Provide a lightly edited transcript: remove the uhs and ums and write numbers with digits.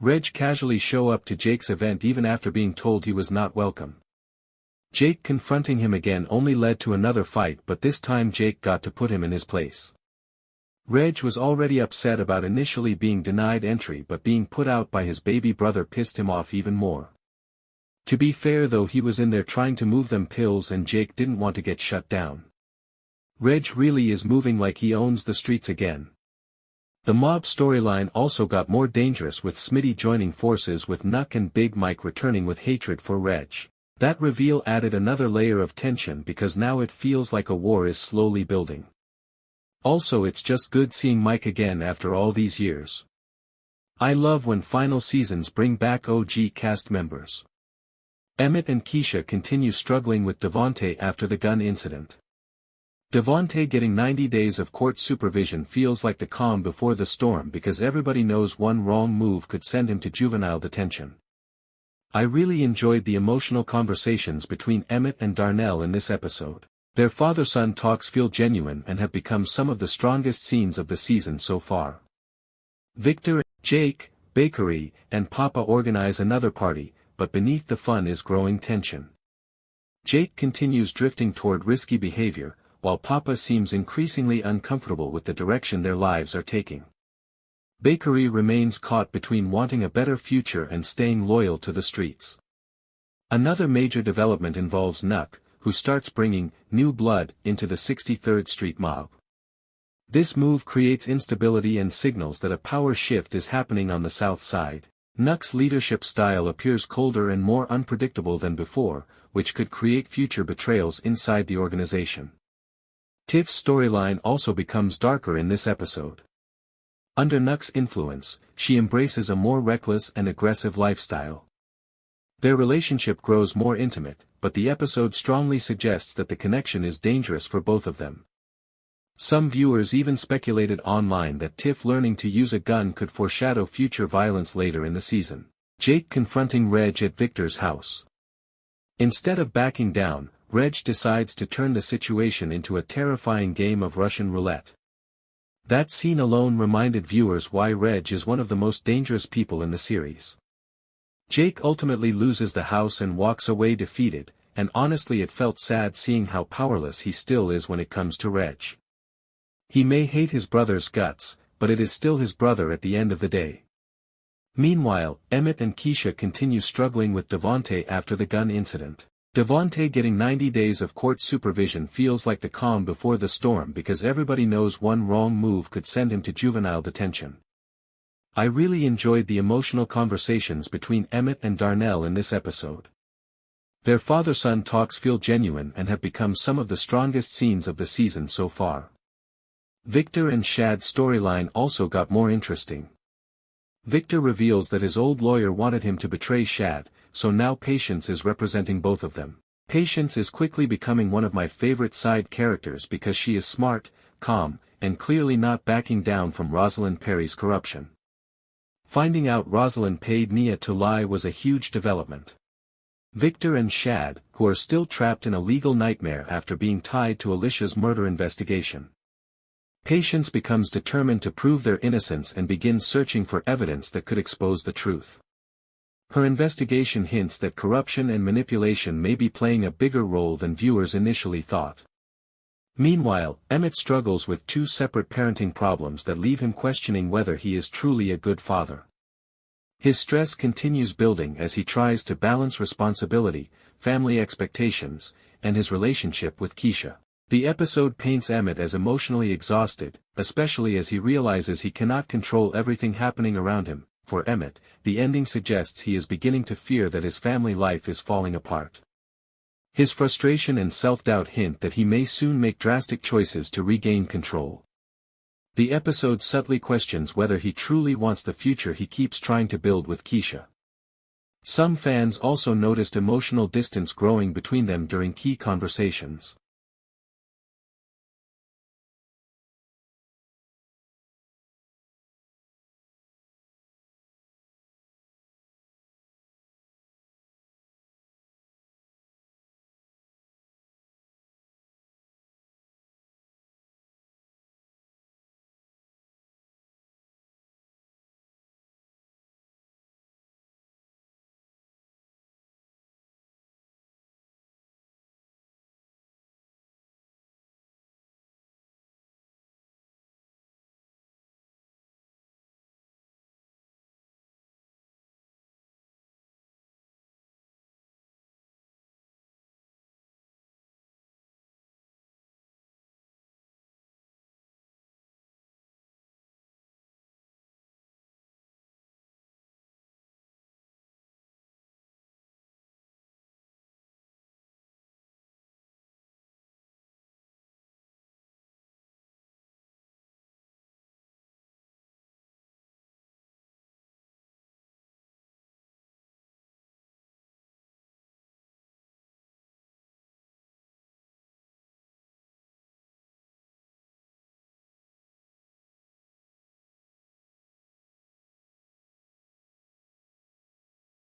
Reg casually show up to Jake's event even after being told he was not welcome. Jake confronting him again only led to another fight, but this time Jake got to put him in his place. Reg was already upset about initially being denied entry, but being put out by his baby brother pissed him off even more. To be fair though, he was in there trying to move them pills and Jake didn't want to get shut down. Reg really is moving like he owns the streets again. The mob storyline also got more dangerous, with Smitty joining forces with Nuck and Big Mike returning with hatred for Reg. That reveal added another layer of tension because now it feels like a war is slowly building. Also, it's just good seeing Mike again after all these years. I love when final seasons bring back OG cast members. Emmett and Kiesha continue struggling with Devante after the gun incident. Devante getting 90 days of court supervision feels like the calm before the storm because everybody knows one wrong move could send him to juvenile detention. I really enjoyed the emotional conversations between Emmett and Darnell in this episode. Their father-son talks feel genuine and have become some of the strongest scenes of the season so far. Victor, Jake, Bakery, and Papa organize another party, but beneath the fun is growing tension. Jake continues drifting toward risky behavior, while Papa seems increasingly uncomfortable with the direction their lives are taking. Bakery remains caught between wanting a better future and staying loyal to the streets. Another major development involves Nuck, who starts bringing new blood into the 63rd Street mob. This move creates instability and signals that a power shift is happening on the south side. Nuck's leadership style appears colder and more unpredictable than before, which could create future betrayals inside the organization. Tiff's storyline also becomes darker in this episode. Under Nuck's influence, she embraces a more reckless and aggressive lifestyle. Their relationship grows more intimate, but the episode strongly suggests that the connection is dangerous for both of them. Some viewers even speculated online that Tiff learning to use a gun could foreshadow future violence later in the season. Jake confronting Reg at Victor's house. Instead of backing down, Reg decides to turn the situation into a terrifying game of Russian roulette. That scene alone reminded viewers why Reg is one of the most dangerous people in the series. Jake ultimately loses the house and walks away defeated, and honestly it felt sad seeing how powerless he still is when it comes to Reg. He may hate his brother's guts, but it is still his brother at the end of the day. Meanwhile, Emmett and Kiesha continue struggling with Devante after the gun incident. Devante getting 90 days of court supervision feels like the calm before the storm because everybody knows one wrong move could send him to juvenile detention. I really enjoyed the emotional conversations between Emmett and Darnell in this episode. Their father-son talks feel genuine and have become some of the strongest scenes of the season so far. Victor and Shaad's storyline also got more interesting. Victor reveals that his old lawyer wanted him to betray Shaad, so now Patience is representing both of them. Patience is quickly becoming one of my favorite side characters because she is smart, calm, and clearly not backing down from Rosalind Perry's corruption. Finding out Rosalind paid Nia to lie was a huge development. Victor and Shaad, who are still trapped in a legal nightmare after being tied to Alicia's murder investigation. Patience becomes determined to prove their innocence and begins searching for evidence that could expose the truth. Her investigation hints that corruption and manipulation may be playing a bigger role than viewers initially thought. Meanwhile, Emmett struggles with two separate parenting problems that leave him questioning whether he is truly a good father. His stress continues building as he tries to balance responsibility, family expectations, and his relationship with Kiesha. The episode paints Emmett as emotionally exhausted, especially as he realizes he cannot control everything happening around him. For Emmett, the ending suggests he is beginning to fear that his family life is falling apart. His frustration and self-doubt hint that he may soon make drastic choices to regain control. The episode subtly questions whether he truly wants the future he keeps trying to build with Kiesha. Some fans also noticed emotional distance growing between them during key conversations.